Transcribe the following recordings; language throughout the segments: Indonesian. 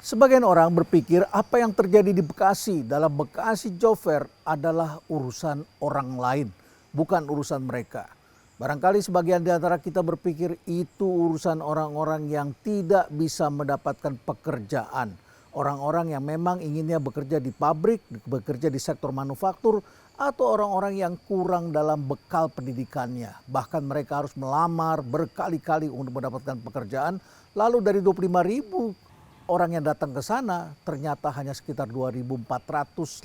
Sebagian orang berpikir apa yang terjadi di Bekasi dalam Bekasi Job Fair adalah urusan orang lain, bukan urusan mereka. Barangkali sebagian di antara kita berpikir itu urusan orang-orang yang tidak bisa mendapatkan pekerjaan. Orang-orang yang memang inginnya bekerja di pabrik, bekerja di sektor manufaktur, atau orang-orang yang kurang dalam bekal pendidikannya. Bahkan mereka harus melamar berkali-kali untuk mendapatkan pekerjaan. Lalu dari 25.000 orang yang datang ke sana ternyata hanya sekitar 2.400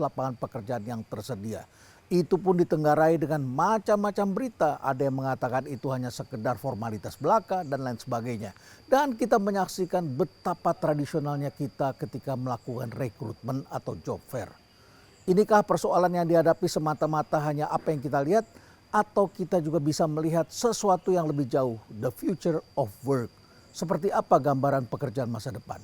lapangan pekerjaan yang tersedia. Itu pun ditenggarai dengan macam-macam berita. Ada yang mengatakan itu hanya sekedar formalitas belaka dan lain sebagainya. Dan kita menyaksikan betapa tradisionalnya kita ketika melakukan rekrutmen atau job fair. Inikah persoalan yang dihadapi semata-mata hanya apa yang kita lihat, atau kita juga bisa melihat sesuatu yang lebih jauh, the future of work. Seperti apa gambaran pekerjaan masa depan?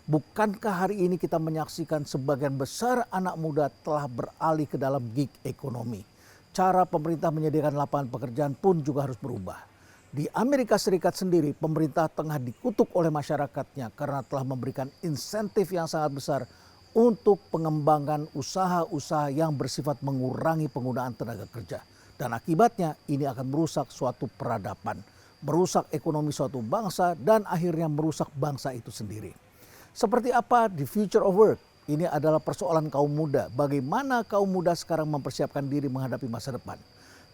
Bukankah hari ini kita menyaksikan sebagian besar anak muda telah beralih ke dalam gig ekonomi? Cara pemerintah menyediakan lapangan pekerjaan pun juga harus berubah. Di Amerika Serikat sendiri, pemerintah tengah dikutuk oleh masyarakatnya karena telah memberikan insentif yang sangat besar untuk pengembangan usaha-usaha yang bersifat mengurangi penggunaan tenaga kerja. Dan akibatnya ini akan merusak suatu peradaban, merusak ekonomi suatu bangsa, dan akhirnya merusak bangsa itu sendiri. Seperti apa di future of work? Ini adalah persoalan kaum muda. Bagaimana kaum muda sekarang mempersiapkan diri menghadapi masa depan?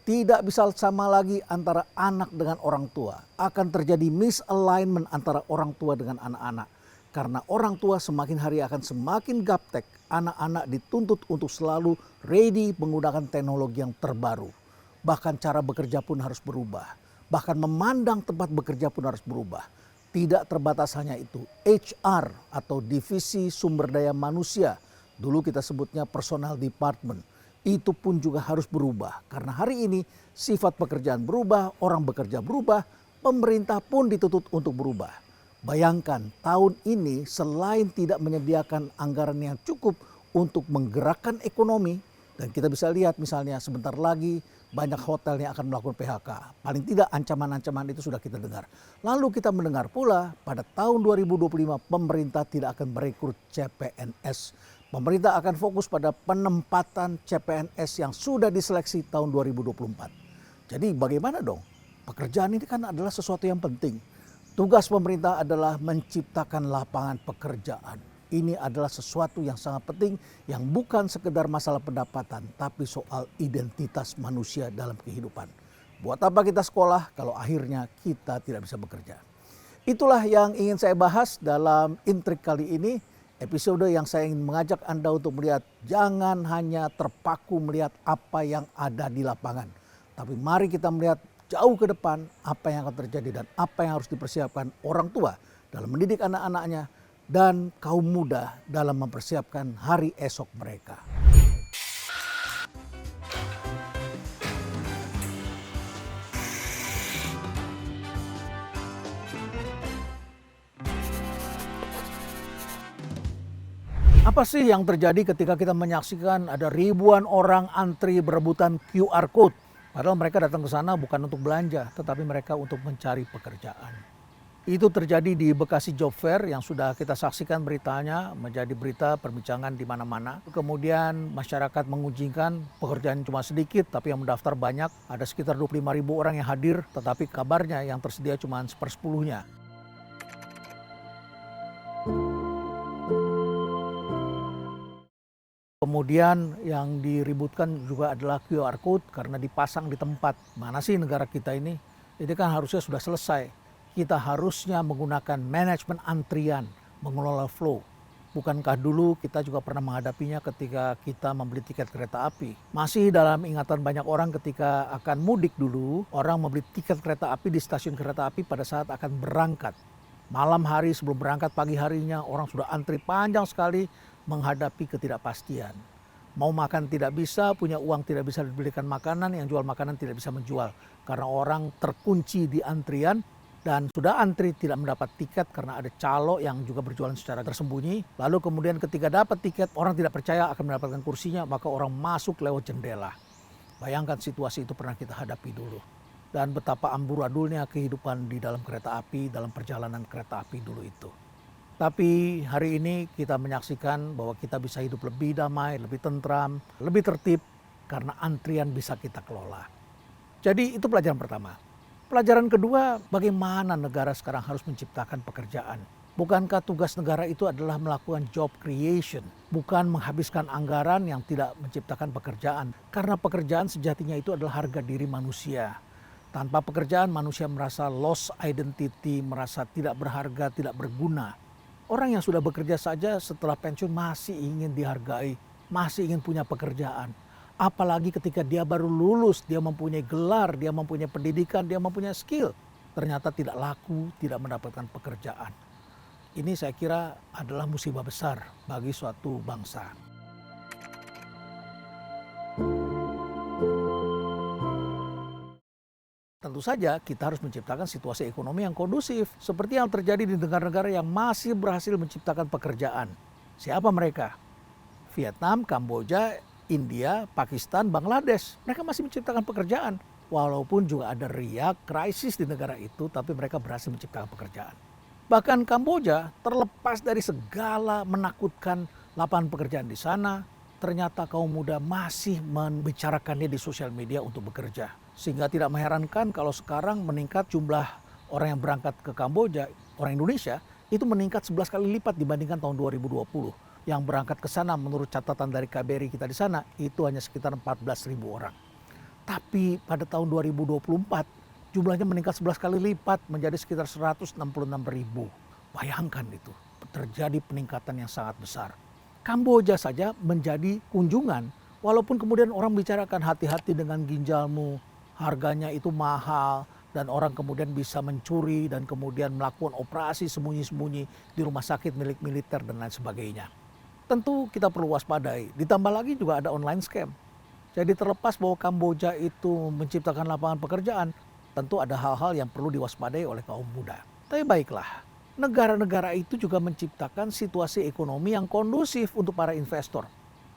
Tidak bisa sama lagi antara anak dengan orang tua. Akan terjadi misalignment antara orang tua dengan anak-anak. Karena orang tua semakin hari akan semakin gaptek. Anak-anak dituntut untuk selalu ready menggunakan teknologi yang terbaru. Bahkan cara bekerja pun harus berubah. Bahkan memandang tempat bekerja pun harus berubah. Tidak terbatas hanya itu, HR atau divisi sumber daya manusia, dulu kita sebutnya personal department, itu pun juga harus berubah. Karena hari ini sifat pekerjaan berubah, orang bekerja berubah, pemerintah pun dituntut untuk berubah. Bayangkan tahun ini selain tidak menyediakan anggaran yang cukup untuk menggerakkan ekonomi, dan kita bisa lihat misalnya sebentar lagi banyak hotel yang akan melakukan PHK. Paling tidak ancaman-ancaman itu sudah kita dengar. Lalu kita mendengar pula pada tahun 2025 pemerintah tidak akan merekrut CPNS. Pemerintah akan fokus pada penempatan CPNS yang sudah diseleksi tahun 2024. Jadi bagaimana dong? Pekerjaan ini kan adalah sesuatu yang penting. Tugas pemerintah adalah menciptakan lapangan pekerjaan. Ini adalah sesuatu yang sangat penting yang bukan sekedar masalah pendapatan, tapi soal identitas manusia dalam kehidupan. Buat apa kita sekolah kalau akhirnya kita tidak bisa bekerja? Itulah yang ingin saya bahas dalam intrik kali ini. Episode yang saya ingin mengajak Anda untuk melihat, jangan hanya terpaku melihat apa yang ada di lapangan. Tapi mari kita melihat jauh ke depan apa yang akan terjadi dan apa yang harus dipersiapkan orang tua dalam mendidik anak-anaknya dan kaum muda dalam mempersiapkan hari esok mereka. Apa sih yang terjadi ketika kita menyaksikan ada ribuan orang antri berebutan QR code? Padahal mereka datang ke sana bukan untuk belanja, tetapi mereka untuk mencari pekerjaan. Itu terjadi di Bekasi Job Fair yang sudah kita saksikan beritanya, menjadi berita perbincangan di mana-mana. Kemudian masyarakat mengujikan pekerjaan cuma sedikit, tapi yang mendaftar banyak. Ada sekitar 25.000 orang yang hadir, tetapi kabarnya yang tersedia cuma 1/10-nya. Kemudian yang diributkan juga adalah QR code karena dipasang di tempat. Mana sih negara kita ini? Ini kan harusnya sudah selesai. Kita harusnya menggunakan manajemen antrian, mengelola flow. Bukankah dulu kita juga pernah menghadapinya ketika kita membeli tiket kereta api? Masih dalam ingatan banyak orang ketika akan mudik dulu, orang membeli tiket kereta api di stasiun kereta api pada saat akan berangkat. Malam hari sebelum berangkat, pagi harinya orang sudah antri panjang sekali menghadapi ketidakpastian. Mau makan tidak bisa, punya uang tidak bisa dibelikan makanan, yang jual makanan tidak bisa menjual. Karena orang terkunci di antrian dan sudah antri tidak mendapat tiket karena ada calo yang juga berjualan secara tersembunyi. Lalu kemudian ketika dapat tiket, orang tidak percaya akan mendapatkan kursinya, maka orang masuk lewat jendela. Bayangkan situasi itu pernah kita hadapi dulu. Dan betapa amburadulnya kehidupan di dalam kereta api, dalam perjalanan kereta api dulu itu. Tapi hari ini kita menyaksikan bahwa kita bisa hidup lebih damai, lebih tentram, lebih tertib karena antrian bisa kita kelola. Jadi itu pelajaran pertama. Pelajaran kedua, bagaimana negara sekarang harus menciptakan pekerjaan. Bukankah tugas negara itu adalah melakukan job creation, bukan menghabiskan anggaran yang tidak menciptakan pekerjaan. Karena pekerjaan sejatinya itu adalah harga diri manusia. Tanpa pekerjaan manusia merasa lost identity, merasa tidak berharga, tidak berguna. Orang yang sudah bekerja saja setelah pensiun masih ingin dihargai, masih ingin punya pekerjaan. Apalagi ketika dia baru lulus, dia mempunyai gelar, dia mempunyai pendidikan, dia mempunyai skill. Ternyata tidak laku, tidak mendapatkan pekerjaan. Ini saya kira adalah musibah besar bagi suatu bangsa. Tentu saja kita harus menciptakan situasi ekonomi yang kondusif. Seperti yang terjadi di negara-negara yang masih berhasil menciptakan pekerjaan. Siapa mereka? Vietnam, Kamboja, India, Pakistan, Bangladesh. Mereka masih menciptakan pekerjaan. Walaupun juga ada riak, krisis di negara itu, tapi mereka berhasil menciptakan pekerjaan. Bahkan Kamboja terlepas dari segala menakutkan lapangan pekerjaan di sana, ternyata kaum muda masih membicarakannya di sosial media untuk bekerja. Sehingga tidak mengherankan kalau sekarang meningkat jumlah orang yang berangkat ke Kamboja, orang Indonesia, itu meningkat 11 kali lipat dibandingkan tahun 2020. Yang berangkat ke sana menurut catatan dari KBRI kita di sana, itu hanya sekitar 14.000 orang. Tapi pada tahun 2024, jumlahnya meningkat 11 kali lipat menjadi sekitar 166.000. Bayangkan itu, terjadi peningkatan yang sangat besar. Kamboja saja menjadi kunjungan, walaupun kemudian orang bicarakan hati-hati dengan ginjalmu, harganya itu mahal, dan orang kemudian bisa mencuri dan kemudian melakukan operasi sembunyi-sembunyi di rumah sakit milik militer dan lain sebagainya. Tentu kita perlu waspadai, ditambah lagi juga ada online scam. Jadi terlepas bahwa Kamboja itu menciptakan lapangan pekerjaan, tentu ada hal-hal yang perlu diwaspadai oleh kaum muda. Tapi baiklah, negara-negara itu juga menciptakan situasi ekonomi yang kondusif untuk para investor.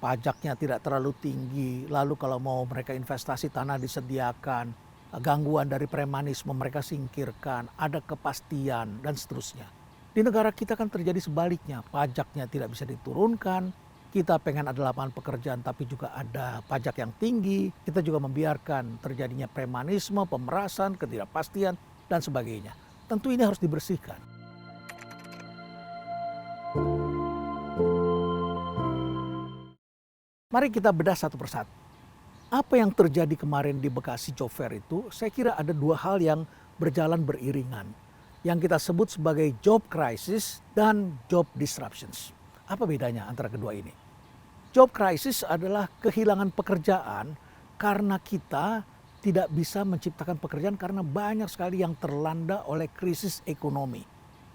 Pajaknya tidak terlalu tinggi, lalu kalau mau mereka investasi tanah disediakan, gangguan dari premanisme mereka singkirkan, ada kepastian dan seterusnya. Di negara kita kan terjadi sebaliknya, pajaknya tidak bisa diturunkan, kita pengen ada lapangan pekerjaan tapi juga ada pajak yang tinggi, kita juga membiarkan terjadinya premanisme, pemerasan, ketidakpastian dan sebagainya. Tentu ini harus dibersihkan. Mari kita bedah satu persatu. Apa yang terjadi kemarin di Bekasi Job Fair itu, saya kira ada dua hal yang berjalan beriringan. Yang kita sebut sebagai job crisis dan job disruptions. Apa bedanya antara kedua ini? Job crisis adalah kehilangan pekerjaan karena kita tidak bisa menciptakan pekerjaan karena banyak sekali yang terlanda oleh krisis ekonomi.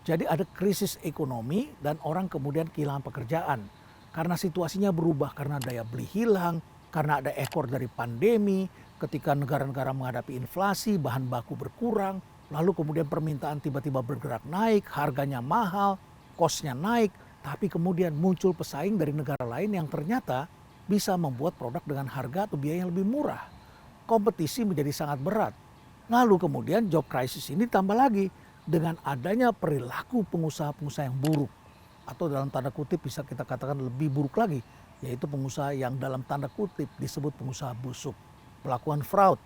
Jadi ada krisis ekonomi dan orang kemudian kehilangan pekerjaan. Karena situasinya berubah, karena daya beli hilang, karena ada ekor dari pandemi, ketika negara-negara menghadapi inflasi, bahan baku berkurang, lalu kemudian permintaan tiba-tiba bergerak naik, harganya mahal, kosnya naik, tapi kemudian muncul pesaing dari negara lain yang ternyata bisa membuat produk dengan harga atau biaya yang lebih murah. Kompetisi menjadi sangat berat. Lalu kemudian job crisis ini tambah lagi dengan adanya perilaku pengusaha-pengusaha yang buruk. Atau dalam tanda kutip bisa kita katakan lebih buruk lagi, yaitu pengusaha yang dalam tanda kutip disebut pengusaha busuk, melakukan fraud,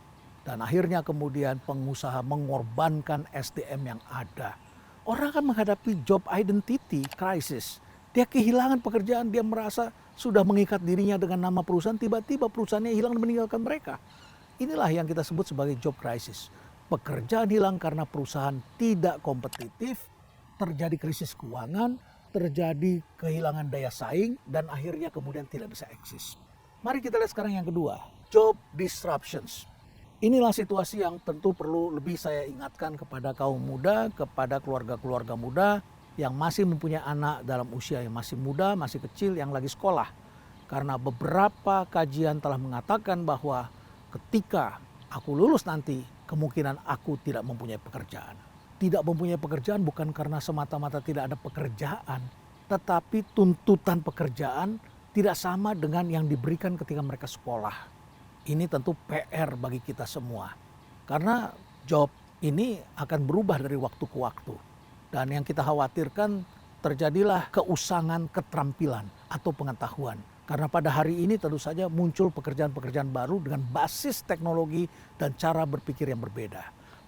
dan akhirnya kemudian pengusaha mengorbankan SDM yang ada. Orang akan menghadapi job identity crisis. Dia kehilangan pekerjaan, dia merasa sudah mengikat dirinya dengan nama perusahaan, tiba-tiba perusahaannya hilang dan meninggalkan mereka. Inilah yang kita sebut sebagai job crisis. Pekerjaan hilang karena perusahaan tidak kompetitif, terjadi krisis keuangan, terjadi kehilangan daya saing, dan akhirnya kemudian tidak bisa eksis. Mari kita lihat sekarang yang kedua, job disruptions. Inilah situasi yang tentu perlu lebih saya ingatkan kepada kaum muda, kepada keluarga-keluarga muda yang masih mempunyai anak dalam usia yang masih muda, masih kecil, yang lagi sekolah. Karena beberapa kajian telah mengatakan bahwa ketika aku lulus nanti, kemungkinan aku tidak mempunyai pekerjaan. Tidak mempunyai pekerjaan bukan karena semata-mata tidak ada pekerjaan, tetapi tuntutan pekerjaan tidak sama dengan yang diberikan ketika mereka sekolah. Ini tentu PR bagi kita semua. Karena job ini akan berubah dari waktu ke waktu. Dan yang kita khawatirkan terjadilah keusangan keterampilan atau pengetahuan. Karena pada hari ini tentu saja muncul pekerjaan-pekerjaan baru dengan basis teknologi dan cara berpikir yang berbeda.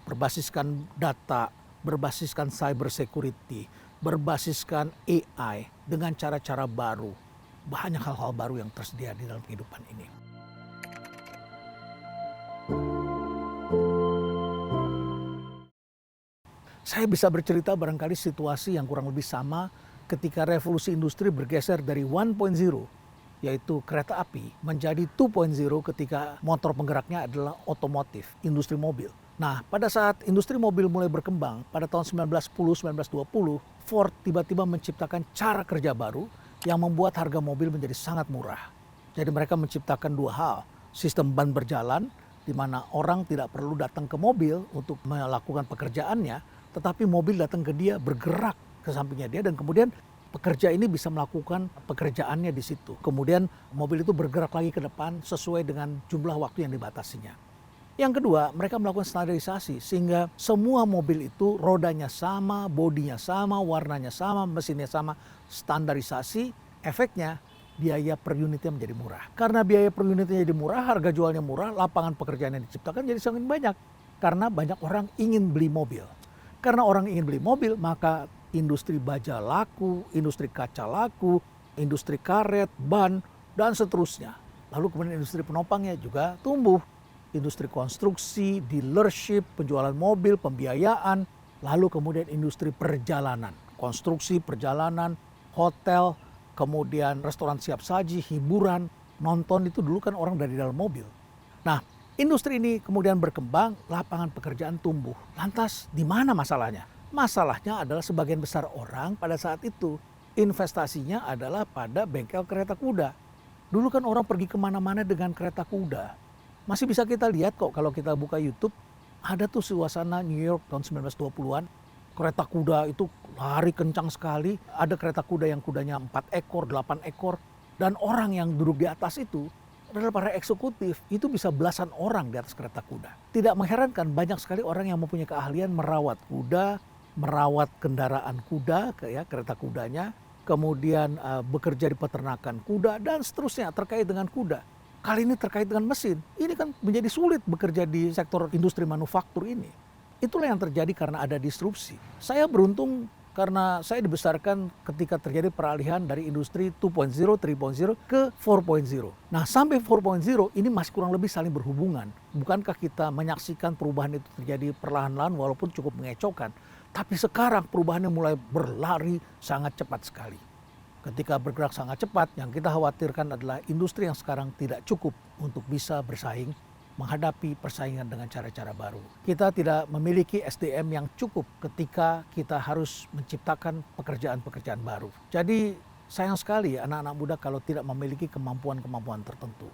Berbasiskan data, berbasiskan cyber security, berbasiskan AI dengan cara-cara baru. Banyak hal-hal baru yang tersedia di dalam kehidupan ini. Saya bisa bercerita barangkali situasi yang kurang lebih sama ketika revolusi industri bergeser dari 1.0 yaitu kereta api menjadi 2.0 ketika motor penggeraknya adalah otomotif, industri mobil. Nah, pada saat industri mobil mulai berkembang pada tahun 1910-1920, Ford tiba-tiba menciptakan cara kerja baru yang membuat harga mobil menjadi sangat murah. Jadi mereka menciptakan dua hal, sistem ban berjalan di mana orang tidak perlu datang ke mobil untuk melakukan pekerjaannya, tetapi mobil datang ke dia, bergerak ke sampingnya dia, dan kemudian pekerja ini bisa melakukan pekerjaannya di situ. Kemudian mobil itu bergerak lagi ke depan sesuai dengan jumlah waktu yang dibatasinya. Yang kedua, mereka melakukan standarisasi sehingga semua mobil itu rodanya sama, bodinya sama, warnanya sama, mesinnya sama, standarisasi. Efeknya biaya per unitnya menjadi murah. Karena biaya per unitnya jadi murah, harga jualnya murah, lapangan pekerjaan yang diciptakan jadi semakin banyak. Karena banyak orang ingin beli mobil. Karena orang ingin beli mobil, maka industri baja laku, industri kaca laku, industri karet, ban, dan seterusnya. Lalu kemudian industri penopangnya juga tumbuh. Industri konstruksi, dealership, penjualan mobil, pembiayaan, lalu kemudian industri perjalanan. Konstruksi, perjalanan, hotel, kemudian restoran siap saji, hiburan, nonton itu dulu kan orang dari dalam mobil. Nah, industri ini kemudian berkembang, lapangan pekerjaan tumbuh. Lantas di mana masalahnya? Masalahnya adalah sebagian besar orang pada saat itu investasinya adalah pada bengkel kereta kuda. Dulu kan orang pergi kemana-mana dengan kereta kuda. Masih bisa kita lihat kok kalau kita buka YouTube, ada tuh suasana New York tahun 1920-an. Kereta kuda itu lari kencang sekali, ada kereta kuda yang kudanya 4 ekor, 8 ekor. Dan orang yang duduk di atas itu adalah para eksekutif, itu bisa belasan orang di atas kereta kuda. Tidak mengherankan banyak sekali orang yang mempunyai keahlian merawat kuda, merawat kendaraan kuda, kereta kudanya, kemudian bekerja di peternakan kuda, dan seterusnya terkait dengan kuda. Kali ini terkait dengan mesin, ini kan menjadi sulit bekerja di sektor industri manufaktur ini. Itulah yang terjadi karena ada disrupsi. Saya beruntung karena saya dibesarkan ketika terjadi peralihan dari industri 2.0, 3.0 ke 4.0. Nah, sampai 4.0 ini masih kurang lebih saling berhubungan. Bukankah kita menyaksikan perubahan itu terjadi perlahan-lahan walaupun cukup mengecaukan. Tapi sekarang perubahannya mulai berlari sangat cepat sekali. Ketika bergerak sangat cepat, yang kita khawatirkan adalah industri yang sekarang tidak cukup untuk bisa bersaing menghadapi persaingan dengan cara-cara baru. Kita tidak memiliki SDM yang cukup ketika kita harus menciptakan pekerjaan-pekerjaan baru. Jadi sayang sekali anak-anak muda kalau tidak memiliki kemampuan-kemampuan tertentu.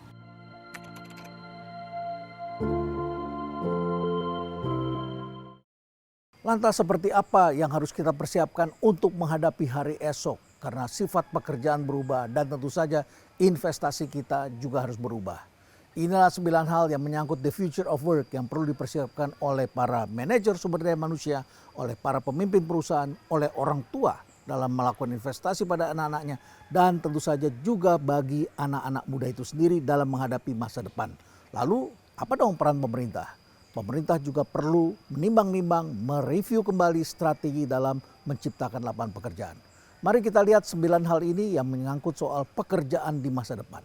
Lantas seperti apa yang harus kita persiapkan untuk menghadapi hari esok? Karena sifat pekerjaan berubah dan tentu saja investasi kita juga harus berubah. Inilah 9 hal yang menyangkut the future of work yang perlu dipersiapkan oleh para manajer sumber daya manusia, oleh para pemimpin perusahaan, oleh orang tua dalam melakukan investasi pada anak-anaknya, dan tentu saja juga bagi anak-anak muda itu sendiri dalam menghadapi masa depan. Lalu apa dong peran pemerintah? Pemerintah juga perlu menimbang-nimbang, mereview kembali strategi dalam menciptakan lapangan pekerjaan. Mari kita lihat 9 hal ini yang menyangkut soal pekerjaan di masa depan.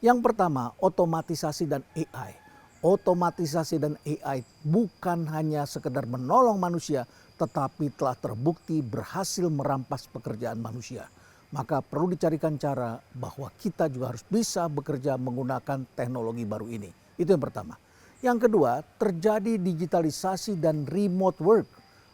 Yang pertama, otomatisasi dan AI. Otomatisasi dan AI bukan hanya sekedar menolong manusia, tetapi telah terbukti berhasil merampas pekerjaan manusia. Maka perlu dicarikan cara bahwa kita juga harus bisa bekerja menggunakan teknologi baru ini. Itu yang pertama. Yang kedua, terjadi digitalisasi dan remote work.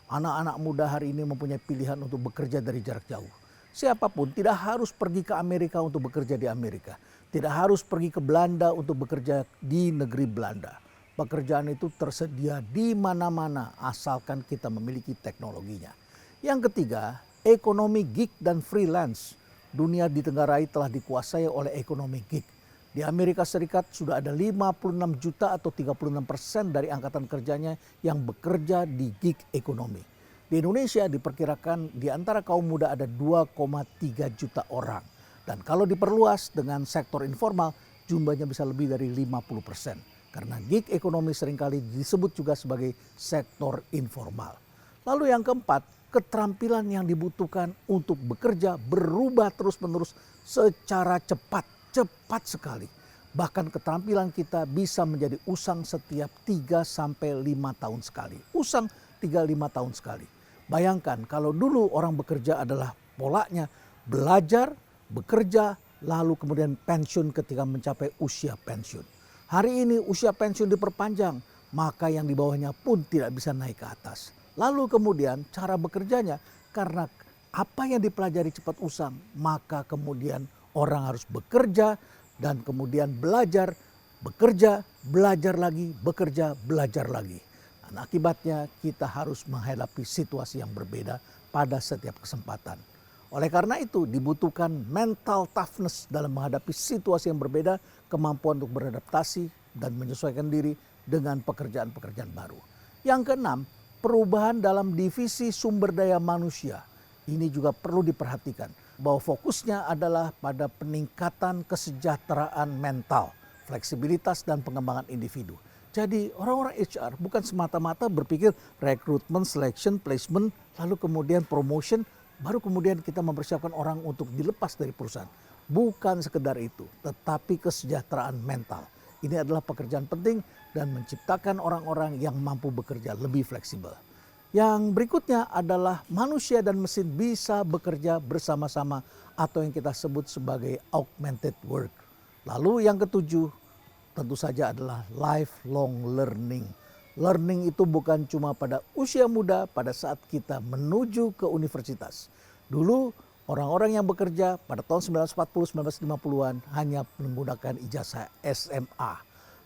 Anak-anak muda hari ini mempunyai pilihan untuk bekerja dari jarak jauh. Siapapun tidak harus pergi ke Amerika untuk bekerja di Amerika. Tidak harus pergi ke Belanda untuk bekerja di negeri Belanda. Pekerjaan itu tersedia di mana-mana asalkan kita memiliki teknologinya. Yang ketiga, ekonomi gig dan freelance. Dunia ditenggarai telah dikuasai oleh ekonomi gig. Di Amerika Serikat sudah ada 56 juta atau 36% dari angkatan kerjanya yang bekerja di gig ekonomi. Di Indonesia diperkirakan di antara kaum muda ada 2,3 juta orang. Dan kalau diperluas dengan sektor informal, jumlahnya bisa lebih dari 50%. Karena gig ekonomi seringkali disebut juga sebagai sektor informal. Lalu yang keempat, keterampilan yang dibutuhkan untuk bekerja berubah terus-menerus secara cepat sekali. Bahkan keterampilan kita bisa menjadi usang setiap 3-5 tahun sekali. Usang 3-5 tahun sekali. Bayangkan kalau dulu orang bekerja adalah polanya belajar, bekerja, lalu kemudian pensiun ketika mencapai usia pensiun. Hari ini usia pensiun diperpanjang, maka yang di bawahnya pun tidak bisa naik ke atas. Lalu kemudian cara bekerjanya, karena apa yang dipelajari cepat usang, maka kemudian orang harus bekerja dan kemudian belajar, bekerja, belajar lagi, bekerja, belajar lagi. Dan akibatnya kita harus menghadapi situasi yang berbeda pada setiap kesempatan. Oleh karena itu dibutuhkan mental toughness dalam menghadapi situasi yang berbeda, kemampuan untuk beradaptasi dan menyesuaikan diri dengan pekerjaan-pekerjaan baru. Yang keenam, perubahan dalam divisi sumber daya manusia. Ini juga perlu diperhatikan bahwa fokusnya adalah pada peningkatan kesejahteraan mental, fleksibilitas dan pengembangan individu. Jadi orang-orang HR bukan semata-mata berpikir rekrutmen, selection, placement, lalu kemudian promotion, baru kemudian kita mempersiapkan orang untuk dilepas dari perusahaan. Bukan sekedar itu, tetapi kesejahteraan mental. Ini adalah pekerjaan penting dan menciptakan orang-orang yang mampu bekerja lebih fleksibel. Yang berikutnya adalah manusia dan mesin bisa bekerja bersama-sama atau yang kita sebut sebagai augmented work. Lalu yang ketujuh tentu saja adalah lifelong learning. Learning itu bukan cuma pada usia muda pada saat kita menuju ke universitas. Dulu orang-orang yang bekerja pada tahun 1940-1950-an hanya menggunakan ijazah SMA.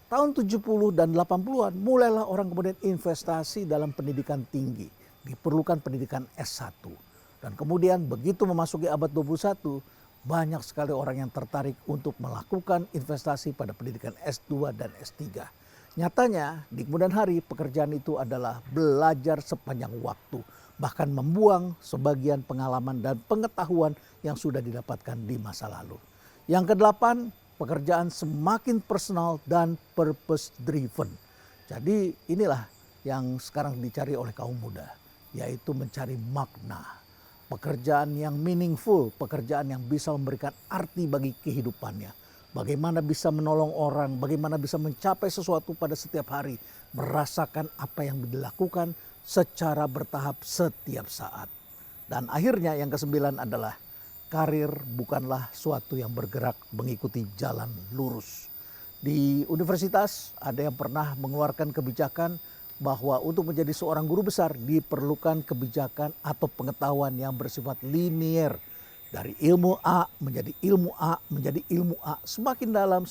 Tahun 70 dan 80-an mulailah orang kemudian investasi dalam pendidikan tinggi. Diperlukan pendidikan S1. Dan kemudian begitu memasuki abad 21, banyak sekali orang yang tertarik untuk melakukan investasi pada pendidikan S2 dan S3. Nyatanya di kemudian hari pekerjaan itu adalah belajar sepanjang waktu. Bahkan membuang sebagian pengalaman dan pengetahuan yang sudah didapatkan di masa lalu. Yang kedelapan, pekerjaan semakin personal dan purpose driven. Jadi inilah yang sekarang dicari oleh kaum muda, yaitu mencari makna. Pekerjaan yang meaningful, pekerjaan yang bisa memberikan arti bagi kehidupannya. Bagaimana bisa menolong orang, bagaimana bisa mencapai sesuatu pada setiap hari. Merasakan apa yang dilakukan secara bertahap setiap saat. Dan akhirnya yang kesembilan adalah karir bukanlah suatu yang bergerak mengikuti jalan lurus. Di universitas ada yang pernah mengeluarkan kebijakan bahwa untuk menjadi seorang guru besar diperlukan kebijakan atau pengetahuan yang bersifat linier. Dari ilmu A menjadi ilmu A, menjadi ilmu A. Semakin dalam,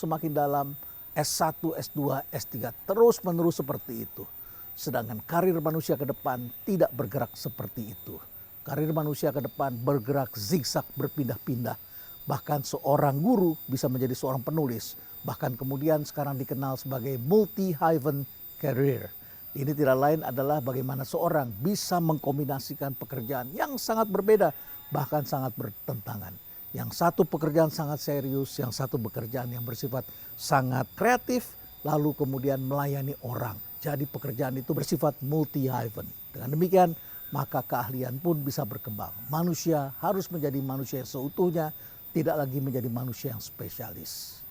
S1, S2, S3 terus menerus seperti itu. Sedangkan karir manusia ke depan tidak bergerak seperti itu. Karir manusia ke depan bergerak zigzag berpindah-pindah. Bahkan seorang guru bisa menjadi seorang penulis. Bahkan kemudian sekarang dikenal sebagai multi-hyphen career. Ini tidak lain adalah bagaimana seorang bisa mengkombinasikan pekerjaan yang sangat berbeda, bahkan sangat bertentangan. Yang satu pekerjaan sangat serius, yang satu pekerjaan yang bersifat sangat kreatif, lalu kemudian melayani orang. Jadi pekerjaan itu bersifat multi-hyphen. Dengan demikian, maka keahlian pun bisa berkembang. Manusia harus menjadi manusia yang seutuhnya, tidak lagi menjadi manusia yang spesialis.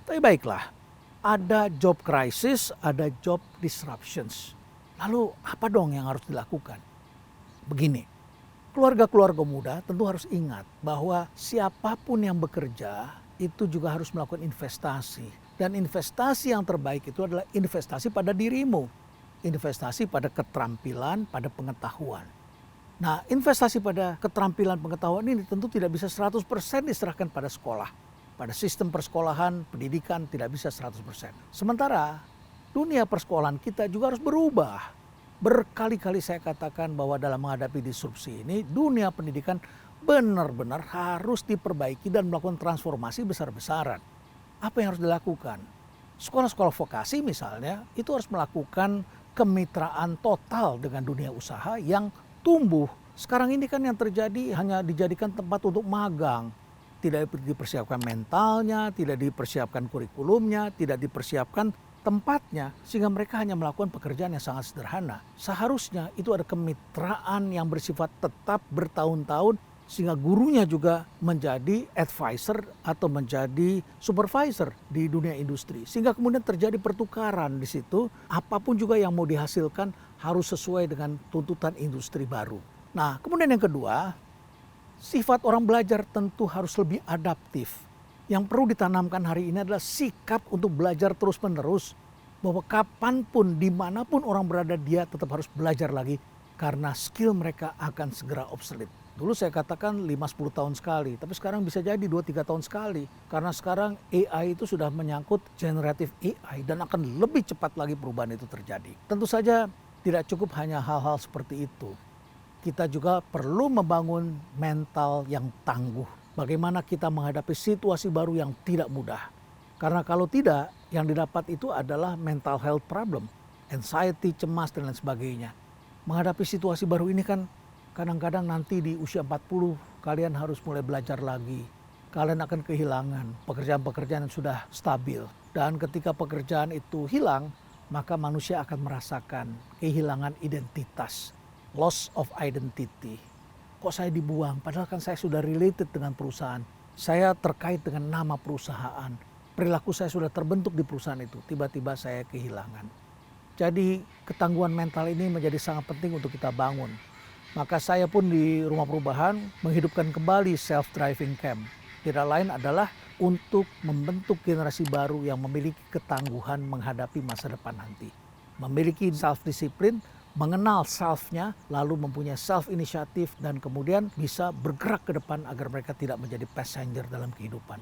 Tapi baiklah, ada job crisis, ada job disruptions. Lalu apa dong yang harus dilakukan? Begini, keluarga-keluarga muda tentu harus ingat bahwa siapapun yang bekerja itu juga harus melakukan investasi. Dan investasi yang terbaik itu adalah investasi pada dirimu. Investasi pada keterampilan, pada pengetahuan. Nah, investasi pada keterampilan pengetahuan ini tentu tidak bisa 100% diserahkan pada sekolah. Pada sistem persekolahan, pendidikan tidak bisa 100%. Sementara dunia persekolahan kita juga harus berubah. Berkali-kali saya katakan bahwa dalam menghadapi disrupsi ini, dunia pendidikan benar-benar harus diperbaiki dan melakukan transformasi besar-besaran. Apa yang harus dilakukan? Sekolah-sekolah vokasi misalnya itu harus melakukan kemitraan total dengan dunia usaha yang tumbuh. Sekarang ini kan yang terjadi hanya dijadikan tempat untuk magang. Tidak dipersiapkan mentalnya, tidak dipersiapkan kurikulumnya, tidak dipersiapkan tempatnya, sehingga mereka hanya melakukan pekerjaan yang sangat sederhana. Seharusnya itu ada kemitraan yang bersifat tetap bertahun-tahun, sehingga gurunya juga menjadi advisor atau menjadi supervisor di dunia industri. Sehingga kemudian terjadi pertukaran di situ, apapun juga yang mau dihasilkan harus sesuai dengan tuntutan industri baru. Nah, kemudian yang kedua, sifat orang belajar tentu harus lebih adaptif. Yang perlu ditanamkan hari ini adalah sikap untuk belajar terus-menerus. Bahwa kapanpun, dimanapun orang berada, dia tetap harus belajar lagi. Karena skill mereka akan segera obsolete. Dulu saya katakan 5-10 tahun sekali. Tapi sekarang bisa jadi 2-3 tahun sekali. Karena sekarang AI itu sudah menyangkut generative AI. Dan akan lebih cepat lagi perubahan itu terjadi. Tentu saja tidak cukup hanya hal-hal seperti itu. Kita juga perlu membangun mental yang tangguh. Bagaimana kita menghadapi situasi baru yang tidak mudah. Karena kalau tidak, yang didapat itu adalah mental health problem. Anxiety, cemas, dan lain sebagainya. Menghadapi situasi baru ini kan kadang-kadang nanti di usia 40 kalian harus mulai belajar lagi. Kalian akan kehilangan pekerjaan-pekerjaan yang sudah stabil. Dan ketika pekerjaan itu hilang, maka manusia akan merasakan kehilangan identitas. Loss of identity. Kok saya dibuang? Padahal kan saya sudah related dengan perusahaan. Saya terkait dengan nama perusahaan. Perilaku saya sudah terbentuk di perusahaan itu. Tiba-tiba saya kehilangan. Jadi ketangguhan mental ini menjadi sangat penting untuk kita bangun. Maka saya pun di Rumah Perubahan menghidupkan kembali self-driving camp. Tidak lain adalah untuk membentuk generasi baru yang memiliki ketangguhan menghadapi masa depan nanti. Memiliki self-discipline, mengenal self-nya, lalu mempunyai self-initiative, dan kemudian bisa bergerak ke depan agar mereka tidak menjadi passenger dalam kehidupan.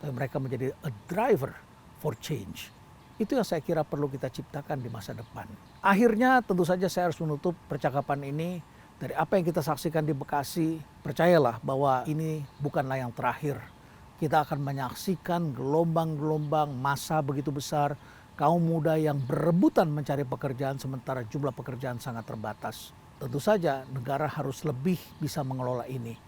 Tapi mereka menjadi a driver for change. Itu yang saya kira perlu kita ciptakan di masa depan. Akhirnya tentu saja saya harus menutup percakapan ini dari apa yang kita saksikan di Bekasi. Percayalah bahwa ini bukanlah yang terakhir. Kita akan menyaksikan gelombang-gelombang massa begitu besar, kaum muda yang berebutan mencari pekerjaan sementara jumlah pekerjaan sangat terbatas. Tentu saja negara harus lebih bisa mengelola ini.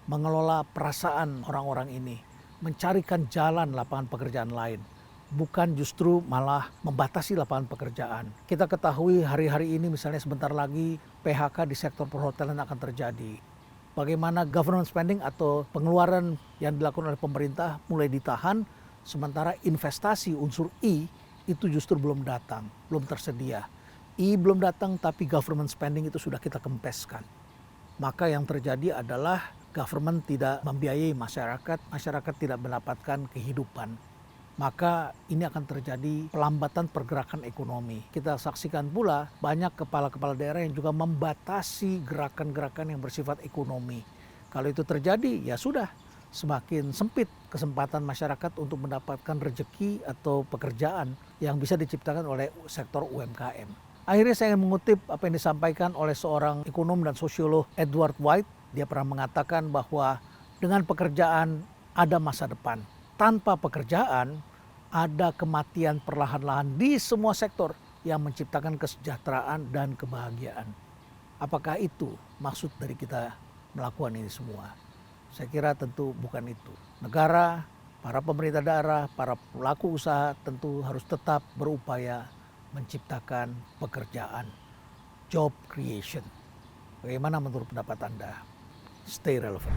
Mengelola perasaan orang-orang ini. Mencarikan jalan lapangan pekerjaan lain. Bukan justru malah membatasi lapangan pekerjaan. Kita ketahui hari-hari ini misalnya sebentar lagi PHK di sektor perhotelan akan terjadi. Bagaimana government spending atau pengeluaran yang dilakukan oleh pemerintah mulai ditahan. Sementara investasi unsur I itu justru belum datang, belum tersedia. I belum datang tapi government spending itu sudah kita kempeskan. Maka yang terjadi adalah government tidak membiayai masyarakat, masyarakat tidak mendapatkan kehidupan. Maka ini akan terjadi pelambatan pergerakan ekonomi. Kita saksikan pula banyak kepala-kepala daerah yang juga membatasi gerakan-gerakan yang bersifat ekonomi. Kalau itu terjadi ya sudah, semakin sempit kesempatan masyarakat untuk mendapatkan rezeki atau pekerjaan yang bisa diciptakan oleh sektor UMKM. Akhirnya saya ingin mengutip apa yang disampaikan oleh seorang ekonom dan sosiolog Edward White. Dia pernah mengatakan bahwa dengan pekerjaan ada masa depan. Tanpa pekerjaan ada kematian perlahan-lahan di semua sektor yang menciptakan kesejahteraan dan kebahagiaan. Apakah itu maksud dari kita melakukan ini semua? Saya kira tentu bukan itu. Negara, para pemerintah daerah, para pelaku usaha tentu harus tetap berupaya menciptakan pekerjaan. Job creation. Bagaimana menurut pendapat Anda? Stay relevant.